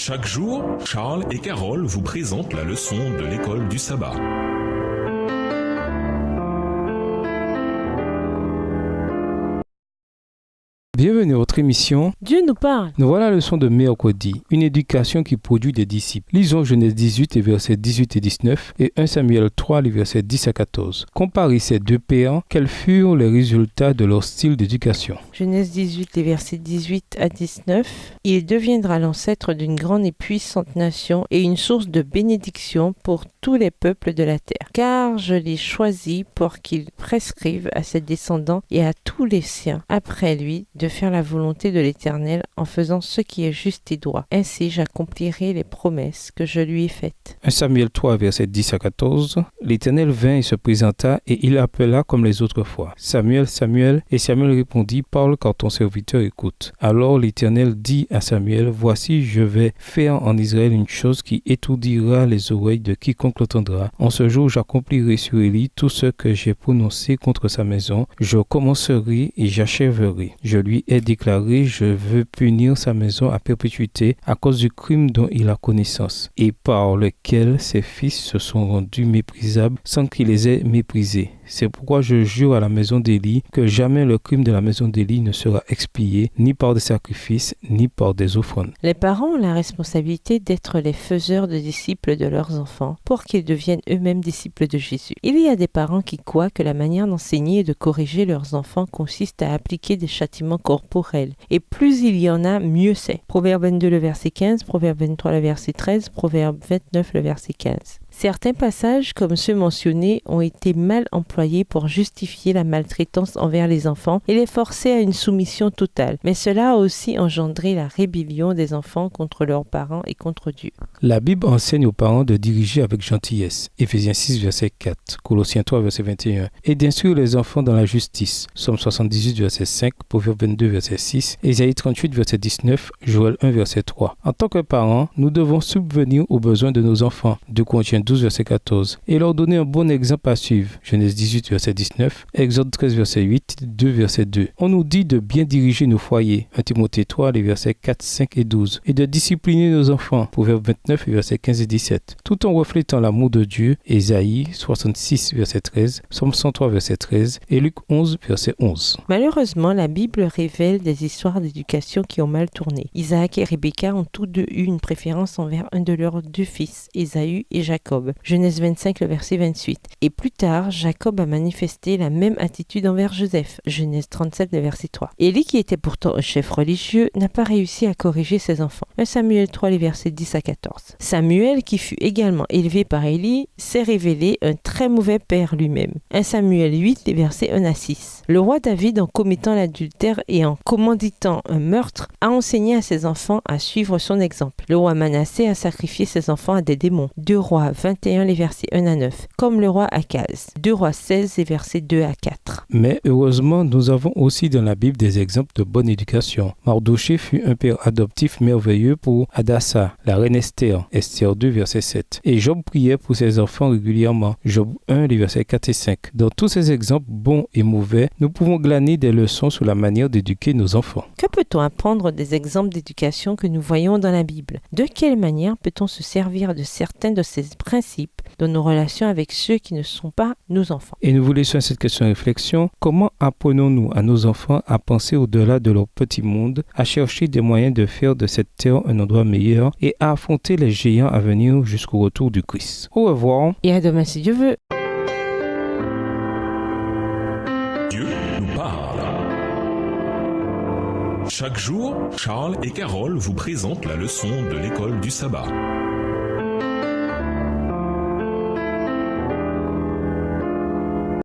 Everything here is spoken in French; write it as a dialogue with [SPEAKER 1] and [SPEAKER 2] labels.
[SPEAKER 1] Chaque jour, Charles et Carole vous présentent la leçon de l'école du sabbat.
[SPEAKER 2] Bienvenue à votre émission
[SPEAKER 3] Dieu nous parle.
[SPEAKER 2] Nous voilà la leçon de mercredi, une éducation qui produit des disciples. Lisons Genèse 18, les versets 18 et 19 et 1 Samuel 3, les versets 10 à 14. Comparez ces deux pères, quels furent les résultats de leur style d'éducation?
[SPEAKER 3] Genèse 18, les versets 18 à 19. Il deviendra l'ancêtre d'une grande et puissante nation et une source de bénédiction pour tous les peuples de la terre. Car je l'ai choisi pour qu'il prescrive à ses descendants et à tous les siens après lui de faire la volonté de l'Éternel en faisant ce qui est juste et droit. Ainsi j'accomplirai les promesses que je lui ai faites.
[SPEAKER 2] 1 Samuel 3, versets 10 à 14. L'Éternel vint et se présenta, et il appela comme les autres fois. Samuel, Samuel, et Samuel répondit, parle car ton serviteur écoute. Alors l'Éternel dit à Samuel, voici je vais faire en Israël une chose qui étourdira les oreilles de quiconque l'entendra. En ce jour j'accomplirai sur Élie tout ce que j'ai prononcé contre sa maison. Je commencerai et j'achèverai. Je lui ai déclaré, je veux punir sa maison à perpétuité à cause du crime dont il a connaissance et par lequel ses fils se sont rendus méprisables sans qu'il les ait méprisés. C'est pourquoi je jure à la maison d'Élie que jamais le crime de la maison d'Élie ne sera expié, ni par des sacrifices, ni par des offrandes.
[SPEAKER 3] Les parents ont la responsabilité d'être les faiseurs de disciples de leurs enfants pour qu'ils deviennent eux-mêmes disciples de Jésus. Il y a des parents qui croient que la manière d'enseigner et de corriger leurs enfants consiste à appliquer des châtiments corporels. Et plus il y en a, mieux c'est. Proverbe 22, le verset 15, Proverbe 23, le verset 13, Proverbe 29, le verset 15. Certains passages, comme ceux mentionnés, ont été mal employés pour justifier la maltraitance envers les enfants et les forcer à une soumission totale. Mais cela a aussi engendré la rébellion des enfants contre leurs parents et contre Dieu.
[SPEAKER 2] La Bible enseigne aux parents de diriger avec gentillesse. Éphésiens 6, verset 4, Colossiens 3, verset 21, et d'instruire les enfants dans la justice. Somme 78, verset 5, Proverbe 22, verset 6, Ésaïe 38, verset 19, Joël 1, verset 3. En tant que parents, nous devons subvenir aux besoins de nos enfants. 2 Corinthiens 12, verset 14, et leur donner un bon exemple à suivre. Genèse 18, verset 19, Exode 13, verset 8, 2, verset 2. On nous dit de bien diriger nos foyers. 1 Timothée 3, les versets 4, 5 et 12, et de discipliner nos enfants. Proverbe 29, versets 15 et 17, tout en reflétant l'amour de Dieu. Ésaïe 66, verset 13, Somme 103, verset 13, et Luc 11, verset 11.
[SPEAKER 3] Malheureusement, la Bible révèle des histoires d'éducation qui ont mal tourné. Isaac et Rebecca ont tous deux eu une préférence envers un de leurs deux fils, Ésaü et Jacob. Genèse 25, le verset 28. Et plus tard, Jacob a manifesté la même attitude envers Joseph. Genèse 37, le verset 3. Élie, qui était pourtant un chef religieux, n'a pas réussi à corriger ses enfants. 1 Samuel 3, les versets 10 à 14. Samuel, qui fut également élevé par Élie, s'est révélé un très mauvais père lui-même. 1 Samuel 8, les versets 1 à 6. Le roi David, en commettant l'adultère et en commanditant un meurtre, a enseigné à ses enfants à suivre son exemple. Le roi Manassé a sacrifié ses enfants à des démons. 2 Rois 21, les versets 1 à 9, comme le roi Akaz. 2 Rois 16, les versets 2 à 4.
[SPEAKER 2] Mais heureusement, nous avons aussi dans la Bible des exemples de bonne éducation. Mardoché fut un père adoptif merveilleux pour Hadassa, la reine Esther, Esther 2, verset 7. Et Job priait pour ses enfants régulièrement, Job 1, les versets 4 et 5. Dans tous ces exemples bons et mauvais, nous pouvons glaner des leçons sur la manière d'éduquer nos enfants.
[SPEAKER 3] Que peut-on apprendre des exemples d'éducation que nous voyons dans la Bible? De quelle manière peut-on se servir de certains de ces principes dans nos relations avec ceux qui ne sont pas nos enfants?
[SPEAKER 2] Et nous vous laissons à cette question de réflexion. Comment apprenons-nous à nos enfants à penser au-delà de leur petit monde, à chercher des moyens de faire de cette terre un endroit meilleur et à affronter les géants à venir jusqu'au retour du Christ? Au revoir.
[SPEAKER 3] Et à demain si Dieu veut.
[SPEAKER 1] Dieu nous parle. Chaque jour, Charles et Carole vous présentent la leçon de l'école du sabbat.